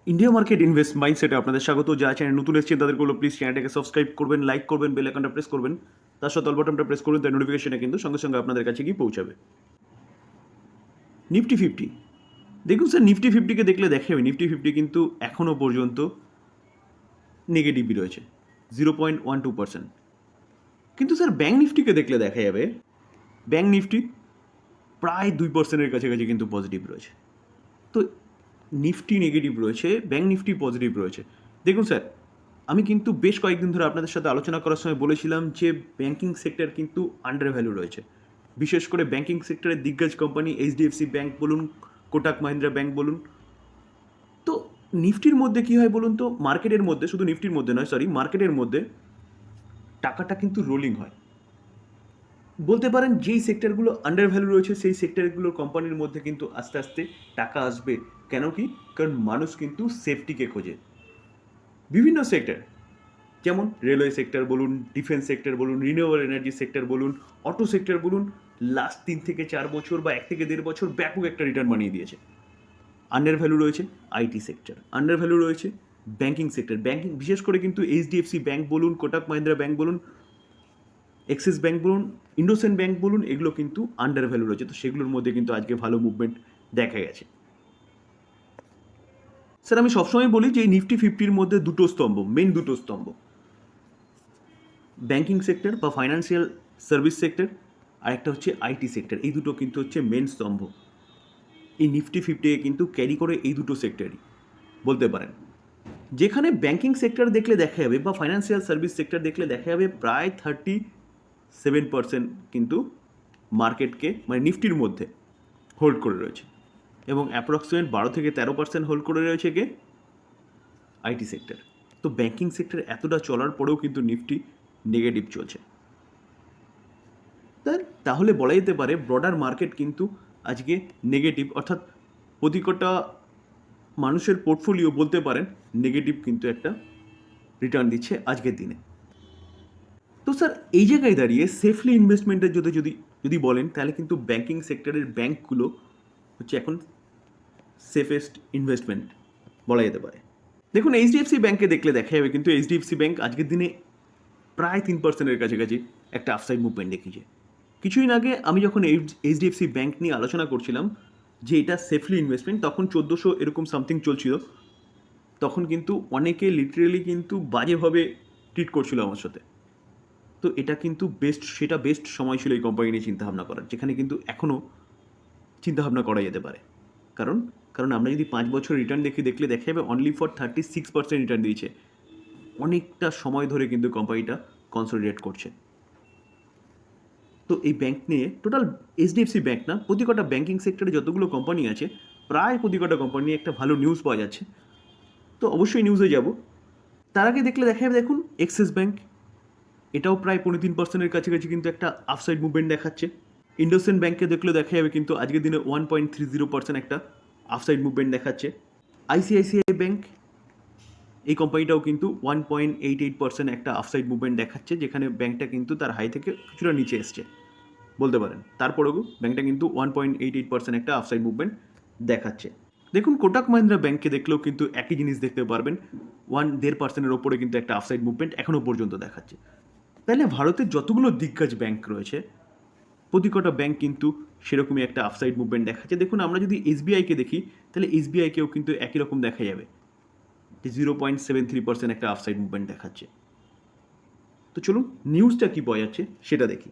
India market invest মাইন্ডসেটে আপনাদের স্বাগত। যারা চ্যানেল নতুন এসেছেন তাদেরগুলো প্লিজ চ্যানেলটাকে সাবস্ক্রাইব করবেন, লাইক করবেন, বেল আইকনটা প্রেস করবেন, তার সাথে অল বাটনটা প্রেস করবেন, তার নোটিফিকেশনে কিন্তু সঙ্গে সঙ্গে আপনাদের কাছে গিয়ে পৌঁছাবে। নিফটি ফিফটি, দেখুন স্যার, নিফটি ফিফটিকে দেখলে দেখা যাবে নিফটি ফিফটি কিন্তু এখনও পর্যন্ত নেগেটিভই রয়েছে 0.12%। কিন্তু স্যার ব্যাঙ্ক নিফটিকে দেখলে দেখা যাবে ব্যাঙ্ক নিফটি প্রায় 2%-এর কাছাকাছি কিন্তু পজিটিভ রয়েছে। তো নিফটি নেগেটিভ রয়েছে, ব্যাঙ্ক নিফটি পজিটিভ রয়েছে। দেখুন স্যার, আমি কিন্তু বেশ কয়েকদিন ধরে আপনাদের সাথে আলোচনা করার সময় বলেছিলাম যে ব্যাঙ্কিং সেক্টর কিন্তু আন্ডার ভ্যালু রয়েছে। বিশেষ করে ব্যাঙ্কিং সেক্টরের দিগ্গজ কোম্পানি এইচডিএফসি ব্যাঙ্ক বলুন, কোটাক মাহিন্দ্রা ব্যাঙ্ক বলুন। তো নিফটির মধ্যে কী হয় বলুন তো, মার্কেটের মধ্যে, শুধু নিফটির মধ্যে নয়, মার্কেটের মধ্যে টাকাটা কিন্তু রোলিং হয়। বলতে পারেন যেই সেক্টরগুলো আন্ডার ভ্যালু রয়েছে সেই সেক্টরগুলোর কোম্পানির মধ্যে কিন্তু আস্তে আস্তে টাকা আসবে। কেন কি? কারণ মানুষ কিন্তু সেফটিকে খোঁজে। বিভিন্ন সেক্টর, যেমন রেলওয়ে সেক্টর বলুন, ডিফেন্স সেক্টর বলুন, রিনিউয়েবল এনার্জি সেক্টর বলুন, অটো সেক্টর বলুন, লাস্ট 3 থেকে 4 বছর বা 1 থেকে 1.5 বছর ব্যাপক একটা রিটার্ন বানিয়ে দিয়েছে। আন্ডার ভ্যালু রয়েছে আইটি সেক্টর, আন্ডার ভ্যালু রয়েছে ব্যাঙ্কিং সেক্টর। ব্যাঙ্কিং বিশেষ করে কিন্তু এইচডিএফসি ব্যাঙ্ক বলুন, কোটাক মাহিন্দ্রা ব্যাঙ্ক বলুন, এক্সিস ব্যাঙ্ক বলুন, ইন্ডোসেন ব্যাঙ্ক বলুন, এগুলো কিন্তু আন্ডার ভ্যালু রয়েছে। তো সেগুলোর মধ্যে কিন্তু আজকে ভালো মুভমেন্ট দেখা গেছে। স্যার, আমি সবসময় বলি যে এই নিফটি ফিফটির মধ্যে দুটো স্তম্ভ, মেন দুটো স্তম্ভ, ব্যাঙ্কিং সেক্টর বা ফাইন্যান্সিয়াল সার্ভিস সেক্টর, আর একটা হচ্ছে আইটি সেক্টর। এই দুটো কিন্তু হচ্ছে মেন স্তম্ভ। এই নিফটি ফিফটিকে কিন্তু ক্যারি করে এই দুটো সেক্টরই বলতে পারেন। যেখানে ব্যাঙ্কিং সেক্টর দেখলে দেখা যাবে বা ফাইন্যান্সিয়াল সার্ভিস সেক্টর দেখলে দেখা যাবে প্রায় 37% কিন্তু মার্কেটকে, মানে নিফটির মধ্যে হোল্ড করে রয়েছে, এবং অ্যাপ্রক্সিমেট 12 থেকে 13% হোল্ড করে রয়েছে কে? IT sector. তো ব্যাঙ্কিং সেক্টর এতটা চলার পরেও কিন্তু নিফটি নেগেটিভ চলছে। তাহলে বলা যেতে পারে ব্রডার মার্কেট কিন্তু আজকে নেগেটিভ, অর্থাৎ প্রতিটা মানুষের পোর্টফোলিও বলতে পারেন নেগেটিভ কিন্তু একটা রিটার্ন দিচ্ছে আজকের দিনে। তো স্যার, এই জায়গায় দাঁড়িয়ে সেফলি ইনভেস্টমেন্টের যদি যদি যদি বলেন, তাহলে কিন্তু ব্যাঙ্কিং সেক্টরের ব্যাঙ্কগুলো হচ্ছে এখন সেফেস্ট ইনভেস্টমেন্ট বলা যেতে পারে। দেখুন, এইচডিএফসি ব্যাঙ্কে দেখলে দেখা যাবে কিন্তু এইচডিএফসি ব্যাঙ্ক আজকের দিনে প্রায় 3%-এর কাছাকাছি একটা আফসাইড মুভমেন্ট দেখিয়েছে। কিছুদিন আগে আমি যখন এইচডিএফসি ব্যাঙ্ক নিয়ে আলোচনা করছিলাম যে এটা সেফলি ইনভেস্টমেন্ট, তখন 1400 এরকম সামথিং চলছিল। তখন কিন্তু অনেকে লিটারেলি কিন্তু বাজেভাবে ট্রিট করছিল আমার সাথে। তো এটা কিন্তু বেস্ট সময় ছিল এই কোম্পানি নিয়ে চিন্তাভাবনা করার, যেখানে কিন্তু এখনও চিন্তাভাবনা করা যেতে পারে। কারণ কারণ আমরা যদি 5 বছর রিটার্ন দেখলে দেখা যাবে অনলি ফর 36% রিটার্ন দিয়েছে। অনেকটা সময় ধরে কিন্তু কোম্পানিটা কনসলিডেট করছে। তো এই ব্যাঙ্ক নিয়ে টোটাল এইচডিএফসি ব্যাঙ্ক না, প্রতি কটা ব্যাঙ্কিং সেক্টরে যতগুলো কোম্পানি আছে প্রায় প্রতি কটা কোম্পানি নিয়ে একটা ভালো নিউজ পাওয়া যাচ্ছে। তো অবশ্যই নিউজে যাব। তার আগে দেখলে দেখা যাবে, দেখুন এক্সিস ব্যাঙ্ক, এটাও প্রায় 3.5%-এর কাছাকাছি কিন্তু একটা আপসাইড মুভমেন্ট দেখাচ্ছে। ইন্ডোসেন ব্যাঙ্কে দেখলেও দেখা যাবে কিন্তু আজকের দিনে 1.30% একটা আপসাইড মুভমেন্ট দেখাচ্ছে। আইসিআইসিআই ব্যাঙ্ক, এই কোম্পানিটাও কিন্তু 1.88% একটা আপসাইড মুভমেন্ট দেখাচ্ছে, যেখানে ব্যাঙ্কটা কিন্তু তার হাই থেকে কিছুটা নিচে এসছে বলতে পারেন। তারপরেও ব্যাঙ্কটা কিন্তু 1.88% একটা আপসাইড মুভমেন্ট দেখাচ্ছে। দেখুন কোটাক মাহিন্দ্রা ব্যাঙ্কে দেখলেও কিন্তু একই জিনিস দেখতে পারবেন, 1.5%-এর ওপরে কিন্তু একটা আপসাইড মুভমেন্ট এখনও পর্যন্ত দেখাচ্ছে। তাহলে ভারতের যতগুলো দিগ্গজ ব্যাঙ্ক রয়েছে প্রতি কটা ব্যাঙ্ক কিন্তু সেরকমই একটা আপসাইড মুভমেন্ট দেখাচ্ছে। দেখুন, আমরা যদি এসবিআইকে দেখি তাহলে এসবিআইকেও কিন্তু একই রকম দেখা যাবে যে 0.73% একটা আপসাইড মুভমেন্ট দেখাচ্ছে। তো চলুন নিউজটা কী পাওয়া যাচ্ছে সেটা দেখি।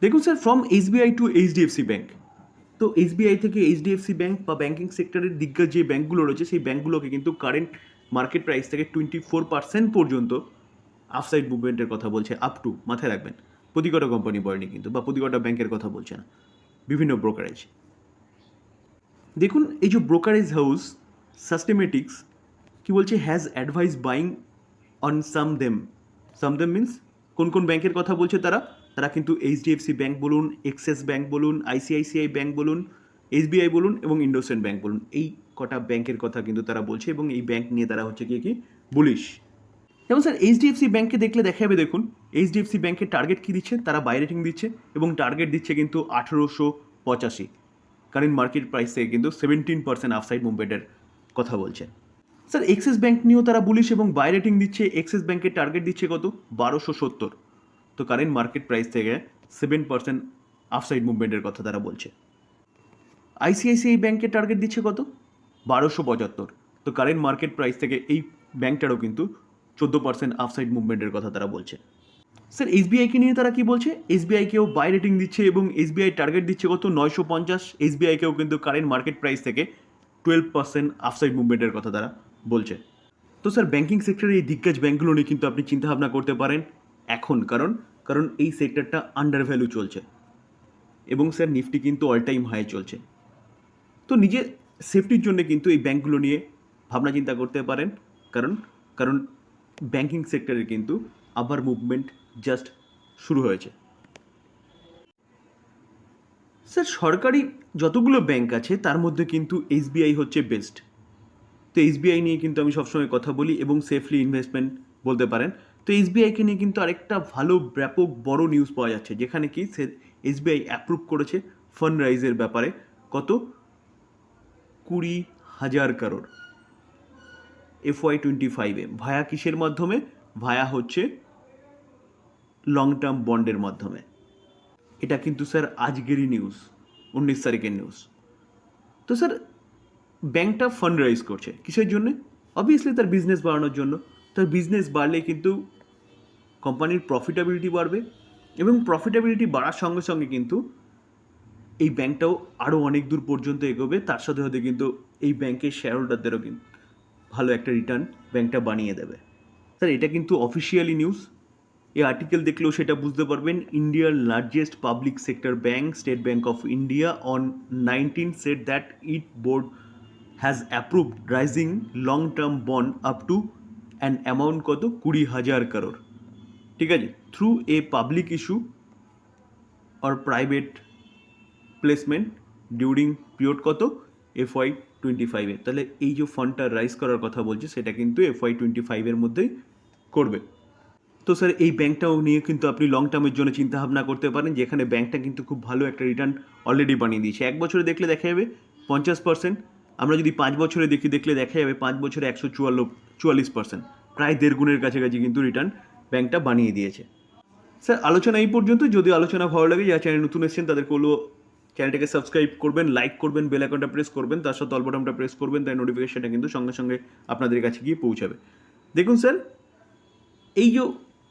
দেখুন sir, from SBI to HDFC bank. তো এসবিআই থেকে এইচডিএফসি ব্যাঙ্ক বা ব্যাঙ্কিং সেক্টরের দিগ্গজ যে ব্যাঙ্কগুলো রয়েছে সেই ব্যাঙ্কগুলোকে কিন্তু কারেন্ট মার্কেট প্রাইস থেকে 24% পর্যন্ত আপসাইড মুভমেন্টের কথা বলছে। আপ টু, মাথায় রাখবেন, প্রতি কটা কোম্পানি বলেনি কিন্তু, বা প্রতি কটা ব্যাঙ্কের কথা বলছে না, বিভিন্ন ব্রোকারেজ। দেখুন, এই যে ব্রোকারেজ হাউস সাস্টেমেটিক্স কি বলছে, has advice buying on some them means কোন কোন ব্যাংকের কথা বলছে তারা? তারা কিন্তু এইচডিএফসি ব্যাঙ্ক বলুন, এক্সিস ব্যাঙ্ক বলুন, আইসিআইসিআই ব্যাঙ্ক বলুন, এসবিআই বলুন এবং ইন্ডোসেন্ট ব্যাঙ্ক বলুন, এই কটা ব্যাংকের কথা কিন্তু তারা বলছে, এবং এই ব্যাঙ্ক নিয়ে তারা হচ্ছে কি বুলিশ। যেমন স্যার, এইচডিএফসি ব্যাঙ্কে দেখলে দেখা যাবে, দেখুন এইচডিএফসি ব্যাঙ্কের টার্গেট কী দিচ্ছে, তারা বাই রেটিং দিচ্ছে এবং টার্গেট দিচ্ছে কিন্তু 1885, কারেন্ট মার্কেট প্রাইস থেকে কিন্তু 17% আপসাইড মুভমেন্টের কথা বলছে। স্যার এক্সিস ব্যাংক নিয়েও তারা বুলিশ এবং বাই রেটিং দিচ্ছে। এক্সিস ব্যাংকের টার্গেট দিচ্ছে কত? 1270। তো কারেন্ট মার্কেট প্রাইস থেকে 7% আফসাইড মুভমেন্টের কথা তারা বলছে। আইসিআইসিআই ব্যাংকের টার্গেট দিচ্ছে কত? 1275। তো কারেন্ট মার্কেট প্রাইস থেকে এই ব্যাংকটারও কিন্তু 14% আফসাইড মুভমেন্টের কথা তারা বলছে। স্যার এসবিআইকে নিয়ে তারা কি বলছে? এসবিআইকেও বাই রেটিং দিচ্ছে এবং এসবিআই টার্গেট দিচ্ছে কত? 950। এসবিআইকেও কিন্তু কারেন্ট মার্কেট প্রাইস থেকে 12% আফসাইড মুভমেন্টের কথা তারা বলছে। তো স্যার ব্যাংকিং সেক্টরে এই দিগ্গজ ব্যাংকগুলো নিয়ে কিন্তু আপনি চিন্তাভাবনা করতে পারেন এখন, কারণ এই সেক্টরটা আন্ডার ভ্যালু চলছে এবং স্যার নিফটি কিন্তু অল টাইম হাই চলছে। তো নিজের সেফটির জন্য কিন্তু এই ব্যাংকগুলো নিয়ে ভাবনা চিন্তা করতে পারেন, কারণ ব্যাংকিং সেক্টরের কিন্তু আবার মুভমেন্ট জাস্ট শুরু হয়েছে। স্যার সরকারি যতগুলো ব্যাংক আছে তার মধ্যে কিন্তু এসবিআই হচ্ছে বেস্ট। তো এসবিআই নিয়ে কিন্তু আমি সবসময় কথা বলি এবং সেফলি ইনভেস্টমেন্ট বলতে পারেন। তো এসবিআইকে নিয়ে কিন্তু আরেকটা ভালো ব্যাপক বড় নিউজ পাওয়া যাচ্ছে, যেখানে কি এসবিআই অ্যাপ্রুভ করেছে ফান্ড রাইজের ব্যাপারে কত? 20,000 crore FY25-এ। ভায়া কিসের মাধ্যমে? ভায়া হচ্ছে লং টার্ম বন্ডের মাধ্যমে। এটা কিন্তু স্যার আজকেরই নিউজ, 19 তারিখের নিউজ। তো স্যার ব্যাংকটা ফান্ড রাইজ করছে কিসের জন্য? অবভিয়াসলি তার বিজনেস বাড়ানোর জন্য। তার বিজনেস বাড়লে কিন্তু কোম্পানির প্রফিটেবিলিটি বাড়বে এবং প্রফিটেবিলিটি বাড়ার সঙ্গে সঙ্গে কিন্তু এই ব্যাংকটাও আরও অনেক দূর পর্যন্ত এগোবে। তার সাথে সাথে কিন্তু এই ব্যাংকের শেয়ার হোল্ডারদেরও কিন্তু ভালো একটা রিটার্ন ব্যাংকটা বানিয়ে দেবে। স্যার এটা কিন্তু অফিসিয়ালি নিউজ, এই আর্টিকেল দেখলেও সেটা বুঝতে পারবেন। ইন্ডিয়ার largest public sector bank state bank of India on 19 said that it board has approved rising long term bond up to an amount কত? 20,000 crore। ঠিক আছে, through a public issue or private placement during period কত? FY25-এ। তাহলে এই যে ফান্ডটা rise করার কথা বলছে সেটা কিন্তু FY25-এর মধ্যেই করবে। তো স্যার এই ব্যাংকটাও নিয়ে কিন্তু আপনি লং টার্মের জন্য চিন্তাভাবনা করতে পারেন, যেখানে ব্যাংকটা কিন্তু খুব ভালো একটা রিটার্ন অলরেডি বানিয়ে দিয়েছে। 1 বছরে দেখলে দেখা যাবে 50%। আমরা যদি 5 বছরে দেখলে দেখা যাবে 5 বছরে 144%, প্রায় 1.5 গুণের কাছাকাছি কিন্তু রিটার্ন ব্যাংকটা বানিয়ে দিয়েছে। স্যার আলোচনা এই পর্যন্ত। যদি আলোচনা ভালো লাগে, যারা চ্যানেল নতুন এসেছেন তাদেরকে বলবো চ্যানেলটাকে সাবস্ক্রাইব করবেন, লাইক করবেন, বেল আইকনটা প্রেস করবেন, তার সাথে অল বাটনটা প্রেস করবেন, তাই নোটিফিকেশনটা কিন্তু সঙ্গে সঙ্গে আপনাদের কাছে গিয়ে পৌঁছাবে। দেখুন স্যার, এই যে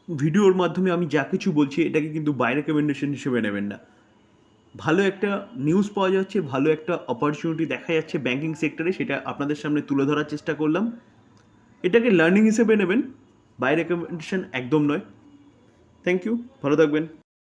ভিডিওর মাধ্যমে আমি যা কিছু বলছি এটাকে কিন্তু বাই রেকমেন্ডেশন হিসেবে নেবেন না। ভালো একটা নিউজ পাওয়া যাচ্ছে, ভালো একটা অপরচুনিটি দেখা যাচ্ছে ব্যাংকিং সেক্টরে, সেটা আপনাদের সামনে তুলে ধরার চেষ্টা করলাম। এটাকে লার্নিং হিসেবে নেবেন, বাই রেকমেন্ডেশন একদম নয়। থ্যাংক ইউ, ভালো থাকবেন।